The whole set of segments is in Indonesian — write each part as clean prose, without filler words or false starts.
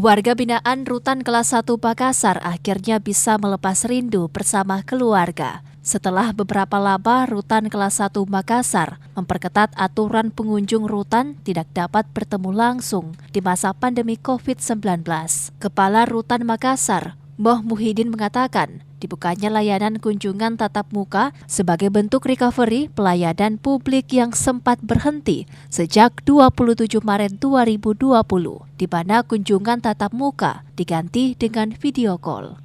Warga binaan Rutan Kelas 1 Makassar akhirnya bisa melepas rindu bersama keluarga. Setelah beberapa lama, Rutan Kelas 1 Makassar memperketat aturan pengunjung rutan tidak dapat bertemu langsung di masa pandemi COVID-19. Kepala Rutan Makassar, Moh Muhyiddin mengatakan, dibukanya layanan kunjungan tatap muka sebagai bentuk recovery pelayanan publik yang sempat berhenti sejak 27 Maret 2020, di mana kunjungan tatap muka diganti dengan video call.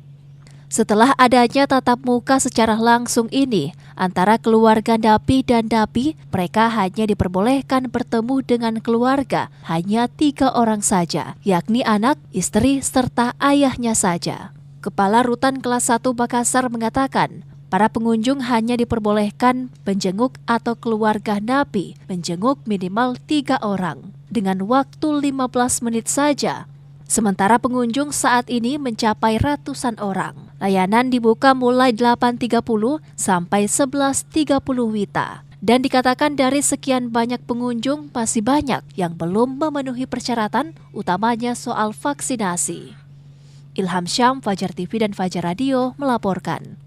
Setelah adanya tatap muka secara langsung ini, antara keluarga napi dan napi, mereka hanya diperbolehkan bertemu dengan keluarga hanya 3 orang saja, yakni anak, istri, serta ayahnya saja. Kepala Rutan Kelas 1 Makassar mengatakan, para pengunjung hanya diperbolehkan menjenguk atau keluarga napi menjenguk minimal 3 orang dengan waktu 15 menit saja. Sementara pengunjung saat ini mencapai ratusan orang. Layanan dibuka mulai 8.30 sampai 11.30 WITA. Dan dikatakan dari sekian banyak pengunjung masih banyak yang belum memenuhi persyaratan, utamanya soal vaksinasi. Ilham Syam, Fajar TV dan Fajar Radio melaporkan.